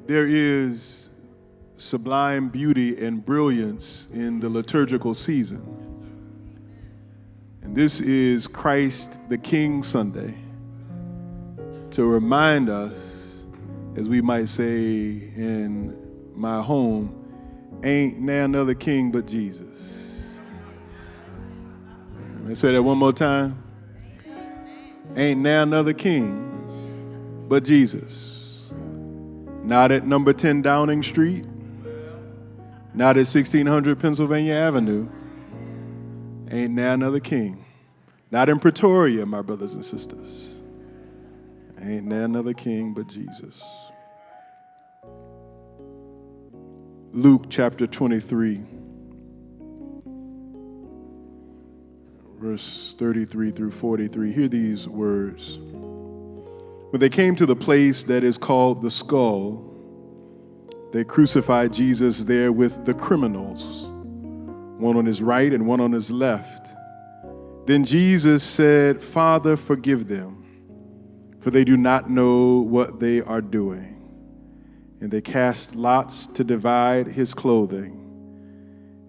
There is sublime beauty and brilliance in the liturgical season. And this is Christ the King Sunday to remind us, as we might say in my home, ain't now another king but Jesus. Let me say that one more time. Ain't now another king but Jesus. Not at number 10 Downing Street, not at 1600 Pennsylvania Avenue. Ain't now another king. Not in Pretoria, my brothers and sisters. Ain't now another king but Jesus. Luke chapter 23, verse 33 through 43. Hear these words. When they came to the place that is called the Skull, they crucified Jesus there with the criminals, one on his right and one on his left. Then Jesus said, "Father, forgive them, for they do not know what they are doing." And they cast lots to divide his clothing.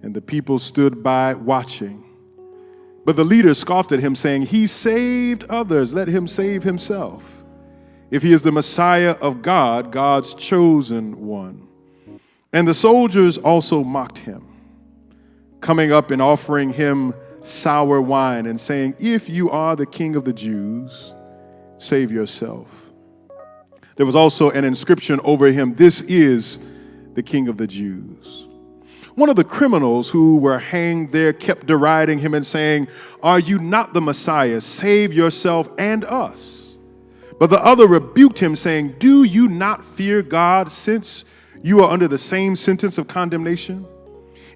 And the people stood by watching. But the leaders scoffed at him, saying, "He saved others, let him save himself. If he is the Messiah of God, God's chosen one." And the soldiers also mocked him, coming up and offering him sour wine and saying, "If you are the King of the Jews, save yourself." There was also an inscription over him, "This is the King of the Jews." One of the criminals who were hanged there kept deriding him and saying, "Are you not the Messiah? Save yourself and us." But the other rebuked him, saying, "Do you not fear God, since you are under the same sentence of condemnation?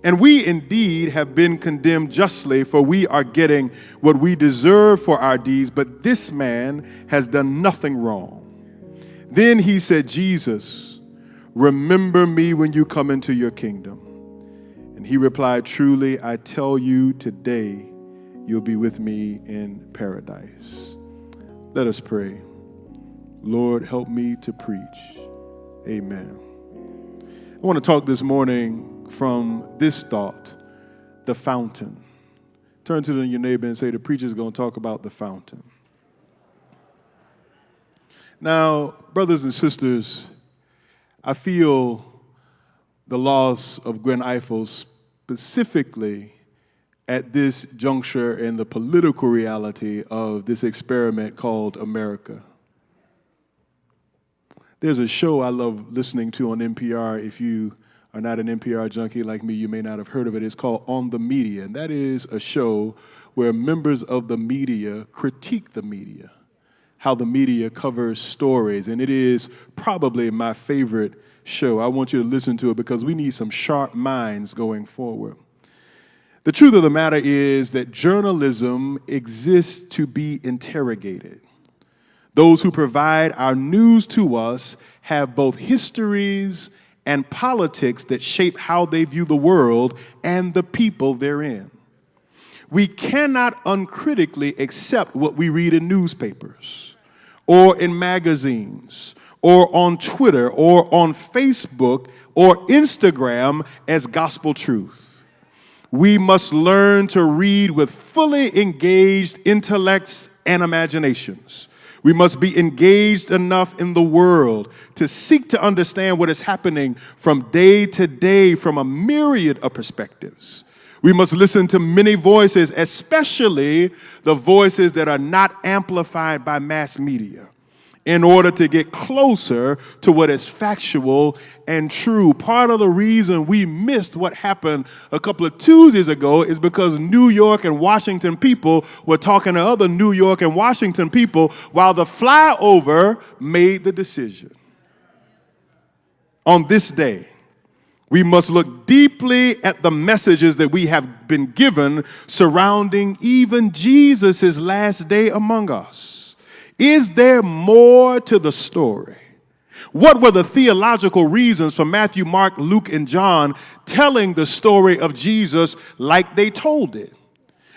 And we indeed have been condemned justly, for we are getting what we deserve for our deeds, but this man has done nothing wrong." Then he said, "Jesus, remember me when you come into your kingdom." And he replied, "Truly, I tell you, today you'll be with me in paradise." Let us pray. Lord, help me to preach. Amen. I want to talk this morning from this thought, the fountain. Turn to your neighbor and say, the preacher's going to talk about the fountain. Now, brothers and sisters, I feel the loss of Gwen Ifill specifically at this juncture in the political reality of this experiment called America. There's a show I love listening to on NPR. If you are not an NPR junkie like me, you may not have heard of it. It's called On the Media, and that is a show where members of the media critique the media, how the media covers stories, and it is probably my favorite show. I want you to listen to it because we need some sharp minds going forward. The truth of the matter is that journalism exists to be interrogated. Those who provide our news to us have both histories and politics that shape how they view the world and the people therein. We cannot uncritically accept what we read in newspapers or in magazines or on Twitter or on Facebook or Instagram as gospel truth. We must learn to read with fully engaged intellects and imaginations. We must be engaged enough in the world to seek to understand what is happening from day to day from a myriad of perspectives. We must listen to many voices, especially the voices that are not amplified by mass media, in order to get closer to what is factual and true. Part of the reason we missed what happened a couple of Tuesdays ago is because New York and Washington people were talking to other New York and Washington people while the flyover made the decision. On this day, we must look deeply at the messages that we have been given surrounding even Jesus' last day among us. Is there more to the story? What were the theological reasons for Matthew, Mark, Luke, and John telling the story of Jesus like they told it?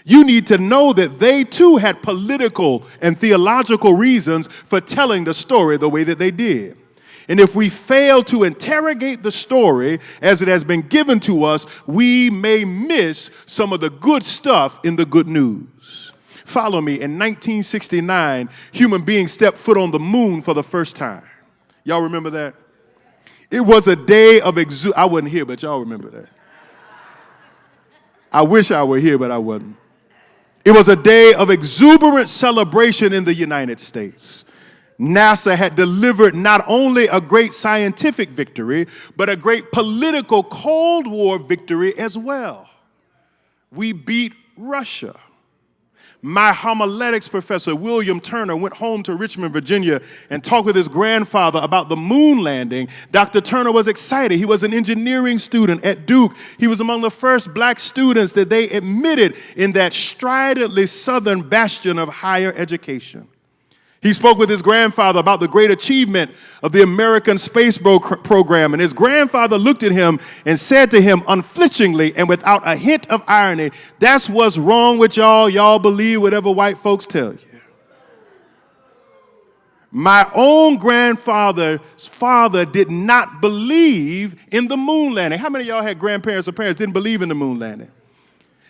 You need to know that they too had political and theological reasons for telling the story the way that they did. And if we fail to interrogate the story as it has been given to us, we may miss some of the good stuff in the good news. Follow me. In 1969, human beings stepped foot on the moon for the first time. Y'all remember that? It was a day of I wasn't here, but y'all remember that. I wish I were here, but I wasn't. It was a day of exuberant celebration in the United States. NASA had delivered not only a great scientific victory, but a great political Cold War victory as well. We beat Russia. My homiletics professor, William Turner, went home to Richmond, Virginia, and talked with his grandfather about the moon landing. Dr. Turner was excited. He was an engineering student at Duke. He was among the first black students that they admitted in that stridently southern bastion of higher education. He spoke with his grandfather about the great achievement of the American space program, and his grandfather looked at him and said to him unflinchingly and without a hint of irony, "That's what's wrong with y'all. Y'all believe whatever white folks tell you." My own grandfather's father did not believe in the moon landing. How many of y'all had grandparents or parents didn't believe in the moon landing?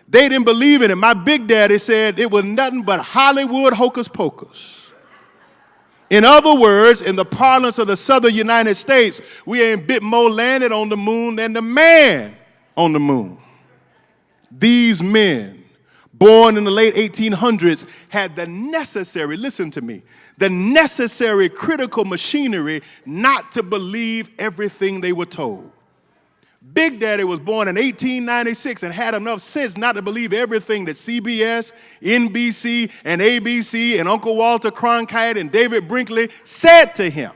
They didn't believe in it. My big daddy said it was nothing but Hollywood hocus pocus. In other words, in the parlance of the southern United States, we ain't bit more landed on the moon than the man on the moon. These men, born in the late 1800s, had the necessary, listen to me, the necessary critical machinery not to believe everything they were told. Big Daddy was born in 1896 and had enough sense not to believe everything that CBS, NBC, and ABC, and Uncle Walter Cronkite and David Brinkley said to him.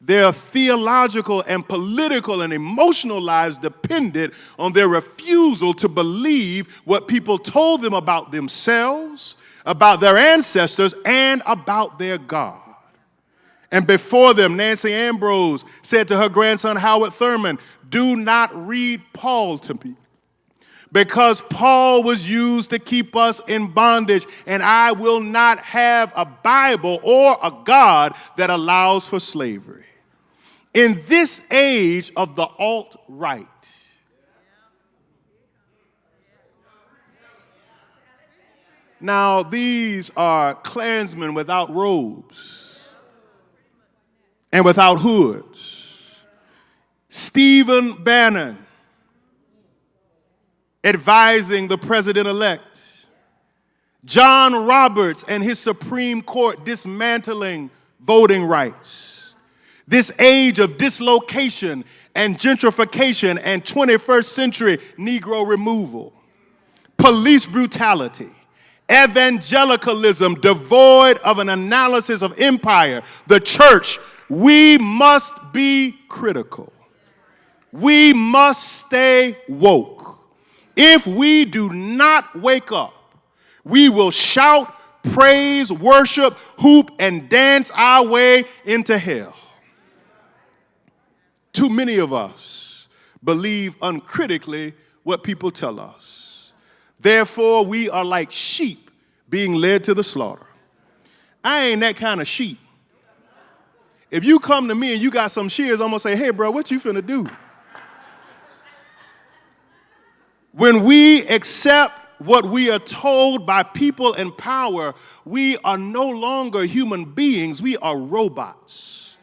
Their theological and political and emotional lives depended on their refusal to believe what people told them about themselves, about their ancestors, and about their God. And before them, Nancy Ambrose said to her grandson, Howard Thurman, "Do not read Paul to me, because Paul was used to keep us in bondage, and I will not have a Bible or a God that allows for slavery." In this age of the alt-right, now these are Klansmen without robes and without hoods. Stephen Bannon advising the president-elect. John Roberts and his Supreme Court dismantling voting rights. This age of dislocation and gentrification and 21st century Negro removal. Police brutality. Evangelicalism devoid of an analysis of empire. The church. We must be critical. We must stay woke. If we do not wake up, we will shout, praise, worship, hoop, and dance our way into hell. Too many of us believe uncritically what people tell us. Therefore, we are like sheep being led to the slaughter. I ain't that kind of sheep. If you come to me and you got some shears, I'm going to say, "Hey, bro, what you finna do?" When we accept what we are told by people in power, we are no longer human beings. We are robots,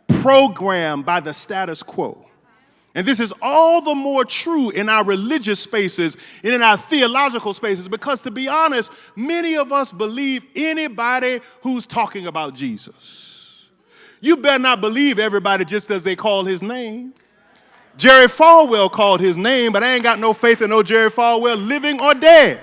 programmed by the status quo. And this is all the more true in our religious spaces and in our theological spaces because, to be honest, many of us believe anybody who's talking about Jesus. You better not believe everybody just as they call his name. Jerry Falwell called his name, but I ain't got no faith in no Jerry Falwell, living or dead.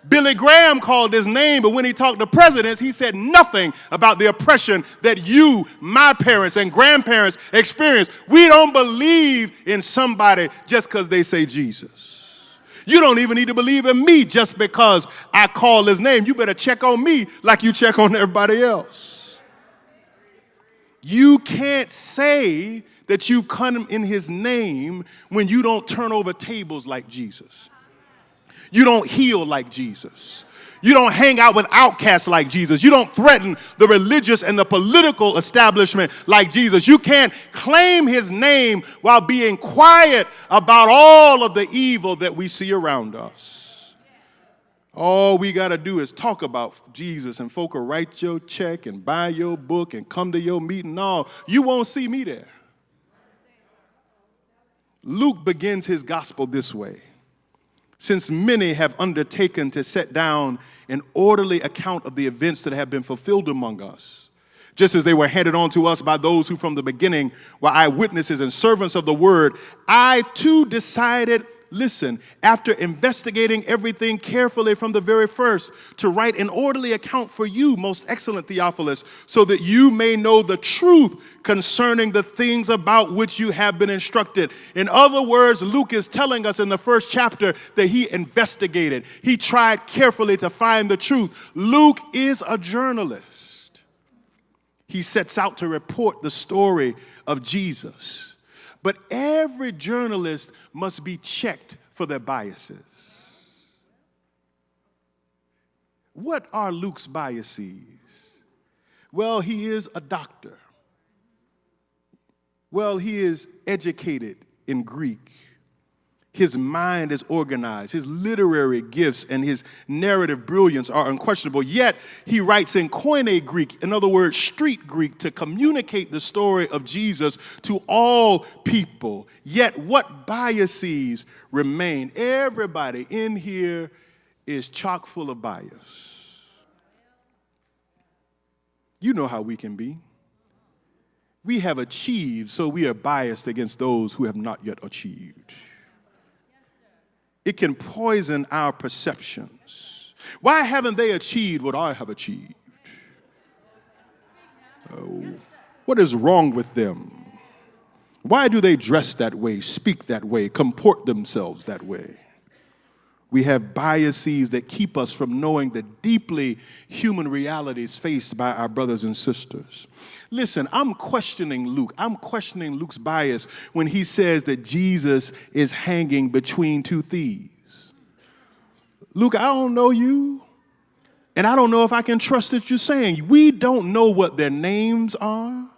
Billy Graham called his name, but when he talked to presidents, he said nothing about the oppression that you, my parents, and grandparents experienced. We don't believe in somebody just because they say Jesus. You don't even need to believe in me just because I call his name. You better check on me like you check on everybody else. You can't say that you come in his name when you don't turn over tables like Jesus. You don't heal like Jesus. You don't hang out with outcasts like Jesus. You don't threaten the religious and the political establishment like Jesus. You can't claim his name while being quiet about all of the evil that we see around us. All we got to do is talk about Jesus, and folk will write your check and buy your book and come to your meeting. No, you won't see me there. Luke begins his gospel this way. Since many have undertaken to set down an orderly account of the events that have been fulfilled among us, just as they were handed on to us by those who from the beginning were eyewitnesses and servants of the word, I too decided, listen, after investigating everything carefully from the very first, to write an orderly account for you, most excellent Theophilus, so that you may know the truth concerning the things about which you have been instructed. In other words, Luke is telling us in the first chapter that he investigated. He tried carefully to find the truth. Luke is a journalist. He sets out to report the story of Jesus. But every journalist must be checked for their biases. What are Luke's biases? Well, he is a doctor. Well, he is educated in Greek. His mind is organized. His literary gifts and his narrative brilliance are unquestionable. Yet, he writes in Koine Greek, in other words, street Greek, to communicate the story of Jesus to all people. Yet, what biases remain? Everybody in here is chock full of bias. You know how we can be. We have achieved, so we are biased against those who have not yet achieved. It can poison our perceptions. Why haven't they achieved what I have achieved? Oh, what is wrong with them? Why do they dress that way, speak that way, comport themselves that way? We have biases that keep us from knowing the deeply human realities faced by our brothers and sisters. Listen, I'm questioning Luke. I'm questioning Luke's bias when he says that Jesus is hanging between two thieves. Luke, I don't know you, and I don't know if I can trust what you're saying. We don't know what their names are.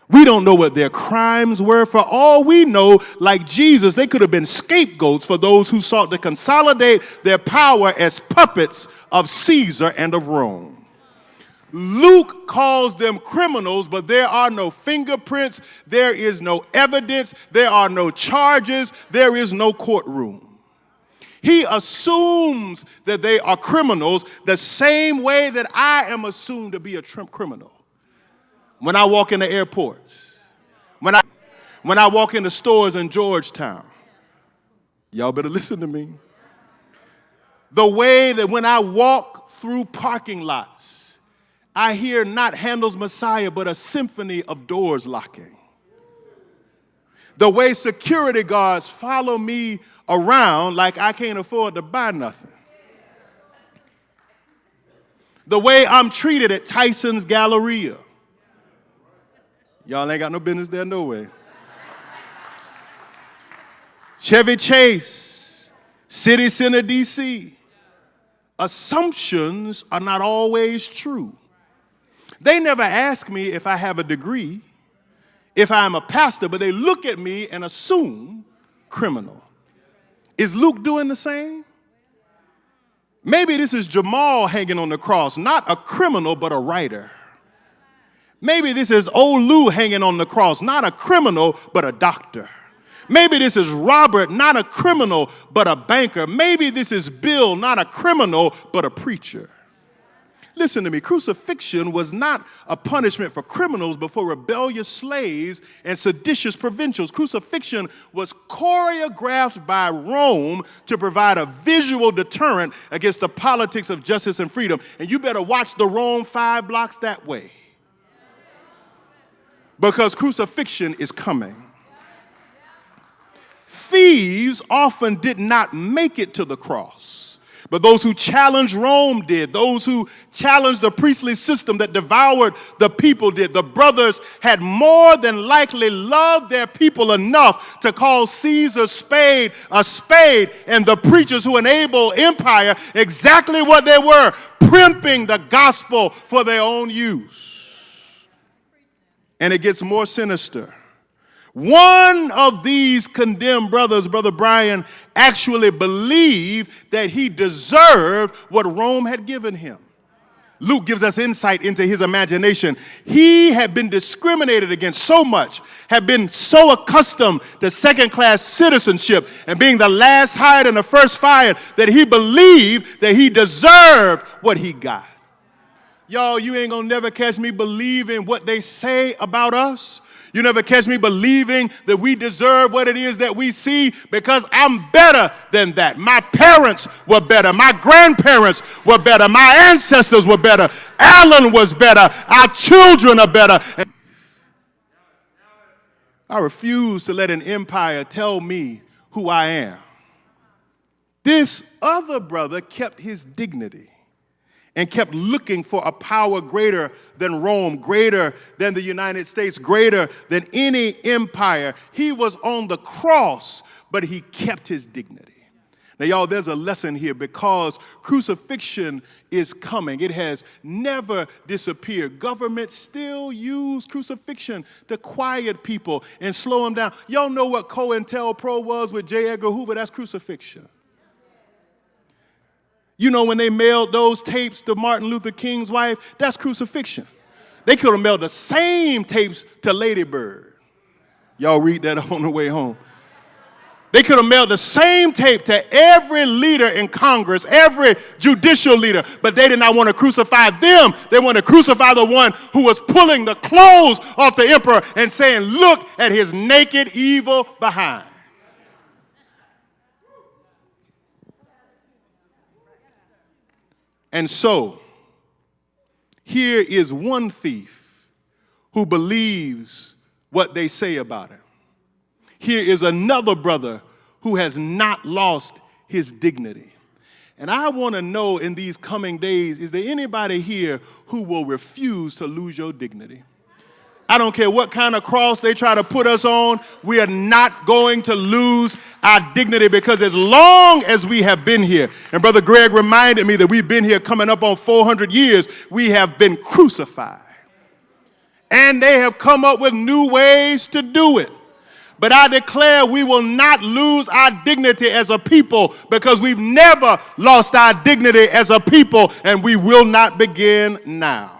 We don't know what their crimes were. For all we know, like Jesus, they could have been scapegoats for those who sought to consolidate their power as puppets of Caesar and of Rome. Luke calls them criminals, but there are no fingerprints, there is no evidence, there are no charges, there is no courtroom. He assumes that they are criminals the same way that I am assumed to be a criminal. When I walk in the airports, when I walk in the stores in Georgetown, y'all better listen to me. The way that when I walk through parking lots, I hear not Handel's Messiah, but a symphony of doors locking. The way security guards follow me around like I can't afford to buy nothing. The way I'm treated at Tyson's Galleria. Y'all ain't got no business there, no way. Chevy Chase, City Center, D.C. Assumptions are not always true. They never ask me if I have a degree, if I'm a pastor, but they look at me and assume criminal. Is Luke doing the same? Maybe this is Jamal hanging on the cross, not a criminal, but a writer. Maybe this is old Lou hanging on the cross, not a criminal, but a doctor. Maybe this is Robert, not a criminal, but a banker. Maybe this is Bill, not a criminal, but a preacher. Listen to me, crucifixion was not a punishment for criminals, but for rebellious slaves and seditious provincials. Crucifixion was choreographed by Rome to provide a visual deterrent against the politics of justice and freedom. And you better watch the Rome 5 blocks that way, because crucifixion is coming. Thieves often did not make it to the cross, But those who challenged Rome did. Those who challenged the priestly system that devoured the people did. The brothers had more than likely loved their people enough to call Caesar's spade a spade, and the preachers who enabled empire exactly what they were, primping the gospel for their own use. And it gets more sinister. One of these condemned brothers, Brother Brian, actually believed that he deserved what Rome had given him. Luke gives us insight into his imagination. He had been discriminated against so much, had been so accustomed to second-class citizenship and being the last hired and the first fired, that he believed that he deserved what he got. Y'all, you ain't gonna never catch me believing what they say about us. You never catch me believing that we deserve what it is that we see, because I'm better than that. My parents were better. My grandparents were better. My ancestors were better. Alan was better. Our children are better. I refuse to let an empire tell me who I am. This other brother kept his dignity and kept looking for a power greater than Rome, greater than the United States, greater than any empire. He was on the cross, but he kept his dignity. Now, y'all, there's a lesson here, because crucifixion is coming. It has never disappeared. Governments still use crucifixion to quiet people and slow them down. Y'all know what COINTELPRO was with J. Edgar Hoover? That's crucifixion. You know, when they mailed those tapes to Martin Luther King's wife, that's crucifixion. They could have mailed the same tapes to Lady Bird. Y'all read that on the way home. They could have mailed the same tape to every leader in Congress, every judicial leader, but they did not want to crucify them. They wanted to crucify the one who was pulling the clothes off the emperor and saying, "Look at his naked, evil behind." And so, here is one thief who believes what they say about him. Here is another brother who has not lost his dignity. And I want to know in these coming days, is there anybody here who will refuse to lose your dignity? I don't care what kind of cross they try to put us on, we are not going to lose our dignity, because as long as we have been here, and Brother Greg reminded me that we've been here coming up on 400 years, we have been crucified. And they have come up with new ways to do it. But I declare we will not lose our dignity as a people, because we've never lost our dignity as a people, and we will not begin now.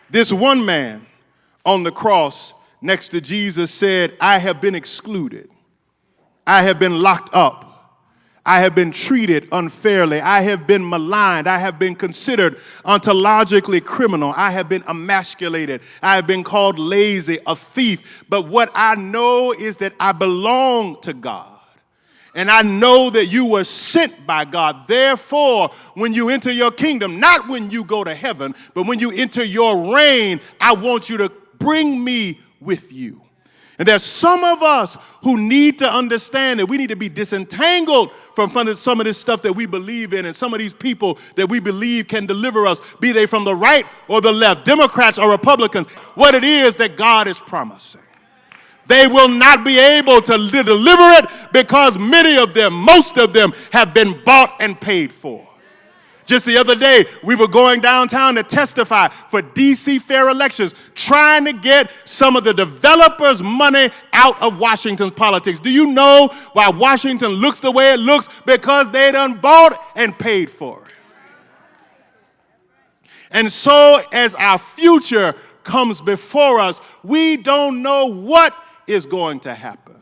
This one man on the cross next to Jesus said, "I have been excluded. I have been locked up. I have been treated unfairly. I have been maligned. I have been considered ontologically criminal. I have been emasculated. I have been called lazy, a thief. But what I know is that I belong to God. And I know that you were sent by God. Therefore, when you enter your kingdom, not when you go to heaven, but when you enter your reign, I want you to bring me with you." And there's some of us who need to understand that we need to be disentangled from some of this stuff that we believe in, and some of these people that we believe can deliver us, be they from the right or the left, Democrats or Republicans, what it is that God is promising. They will not be able to deliver it, because many of them, most of them, have been bought and paid for. Just the other day, we were going downtown to testify for D.C. fair elections, trying to get some of the developers' money out of Washington's politics. Do you know why Washington looks the way it looks? Because they done bought and paid for it. And so, as our future comes before us, we don't know what is going to happen.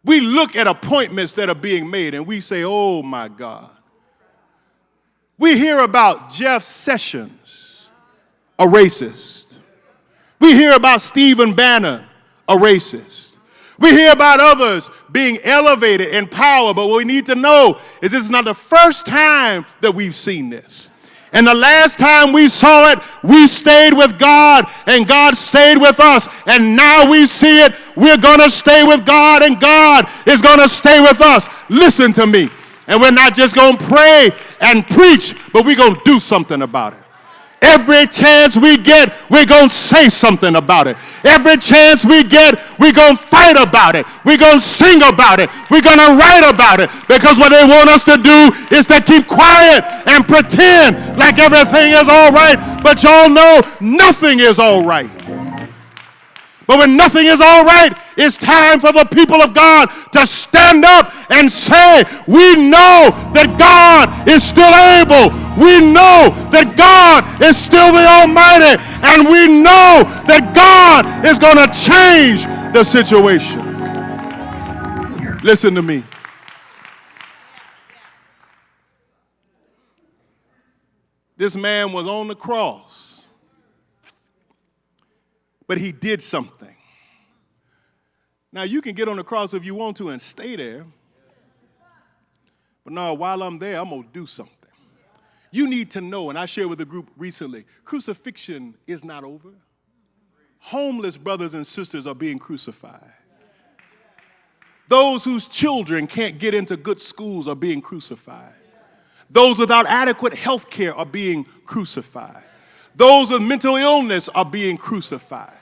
We look at appointments that are being made and we say, "Oh my God." We hear about Jeff Sessions, a racist. We hear about Stephen Bannon, a racist. We hear about others being elevated in power, but what we need to know is this is not the first time that we've seen this. And the last time we saw it, we stayed with God, and God stayed with us. And now we see it, we're going to stay with God, and God is going to stay with us. Listen to me. And we're not just going to pray and preach, but we're going to do something about it. Every chance we get, we're going to say something about it. Every chance we get, we're going to fight about it. We're going to sing about it. We're going to write about it. Because what they want us to do is to keep quiet and pretend like everything is all right. But y'all know nothing is all right. But when nothing is all right, it's time for the people of God to stand up and say, we know that God is still able. We know that God is still the Almighty. And we know that God is going to change the situation. Listen to me. This man was on the cross, but he did something. Now, you can get on the cross if you want to and stay there. But no, while I'm there, I'm going to do something. You need to know, and I shared with a group recently, crucifixion is not over. Homeless brothers and sisters are being crucified. Those whose children can't get into good schools are being crucified. Those without adequate health care are being crucified. Those with mental illness are being crucified.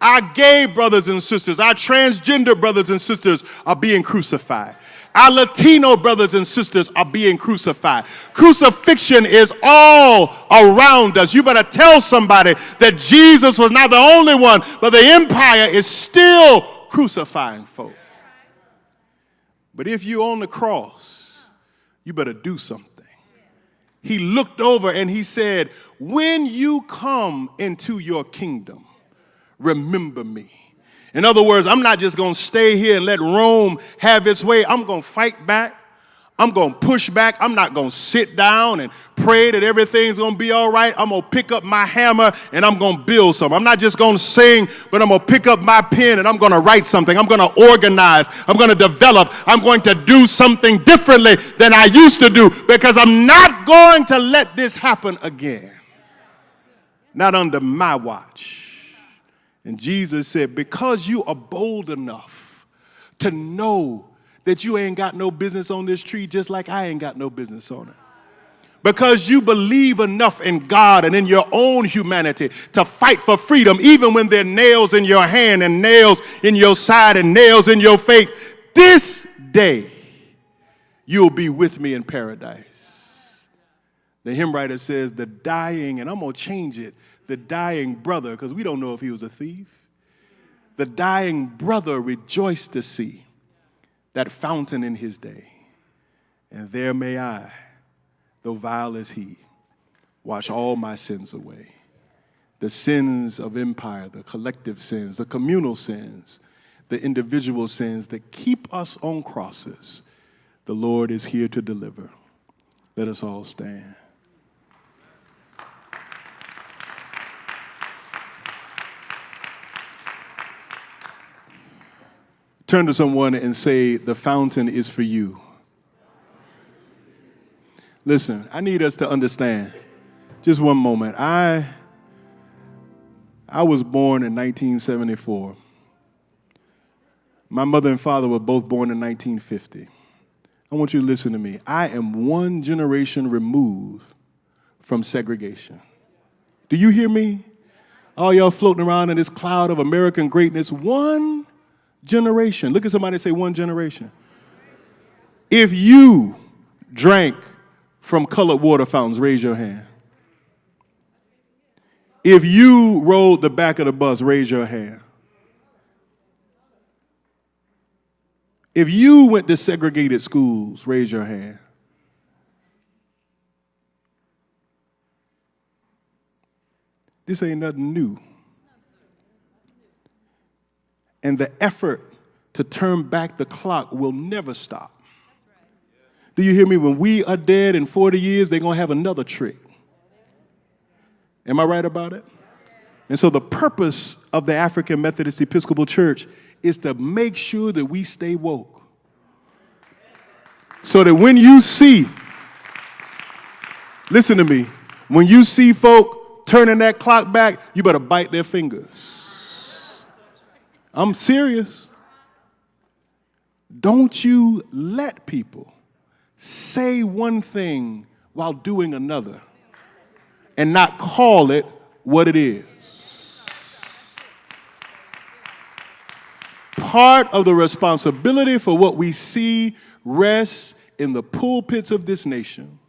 Our gay brothers and sisters, our transgender brothers and sisters are being crucified. Our Latino brothers and sisters are being crucified. Crucifixion is all around us. You better tell somebody that Jesus was not the only one, but the empire is still crucifying folk. But if you're on the cross, you better do something. He looked over and he said, when you come into your kingdom, remember me. In other words, I'm not just going to stay here and let Rome have its way. I'm going to fight back. I'm going to push back. I'm not going to sit down and pray that everything's going to be all right. I'm going to pick up my hammer and I'm going to build something. I'm not just going to sing, but I'm going to pick up my pen and I'm going to write something. I'm going to organize. I'm going to develop. I'm going to do something differently than I used to do because I'm not going to let this happen again. Not under my watch. And Jesus said, because you are bold enough to know that you ain't got no business on this tree just like I ain't got no business on it. Because you believe enough in God and in your own humanity to fight for freedom, even when there are nails in your hand and nails in your side and nails in your faith. This day, you'll be with me in paradise. The hymn writer says, the dying, and I'm going to change it, the dying brother, because we don't know if he was a thief. The dying brother rejoiced to see that fountain in his day. And there may I, though vile as he, wash all my sins away. The sins of empire, the collective sins, the communal sins, the individual sins that keep us on crosses. The Lord is here to deliver. Let us all stand. Turn to someone and say, the fountain is for you. Listen, I need us to understand. Just one moment. I was born in 1974. My mother and father were both born in 1950. I want you to listen to me. I am one generation removed from segregation. Do you hear me? All y'all floating around in this cloud of American greatness. One generation. Look at somebody and say, one generation. If you drank from colored water fountains, raise your hand. If you rode the back of the bus, raise your hand. If you went to segregated schools, raise your hand. This ain't nothing new. And the effort to turn back the clock will never stop. Do you hear me? When we are dead in 40 years, they're going to have another trick. Am I right about it? And so the purpose of the African Methodist Episcopal Church is to make sure that we stay woke. So that when you see, listen to me, when you see folk turning that clock back, you better bite their fingers. I'm serious. Don't you let people say one thing while doing another and not call it what it is. Part of the responsibility for what we see rests in the pulpits of this nation,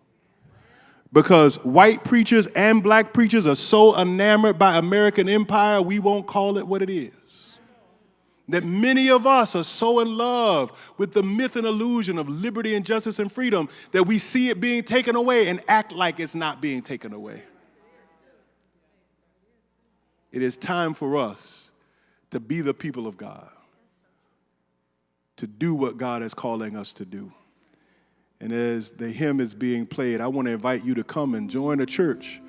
because white preachers and black preachers are so enamored by American empire, we won't call it what it is. That many of us are so in love with the myth and illusion of liberty and justice and freedom that we see it being taken away and act like it's not being taken away. It is time for us to be the people of God, to do what God is calling us to do. And as the hymn is being played, I want to invite you to come and join a church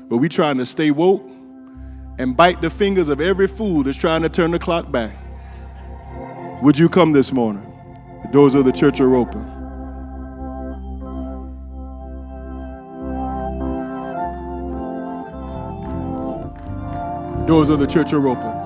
where we're trying to stay woke and bite the fingers of every fool that's trying to turn the clock back. Would you come this morning? The doors of the church are open. The doors of the church are open.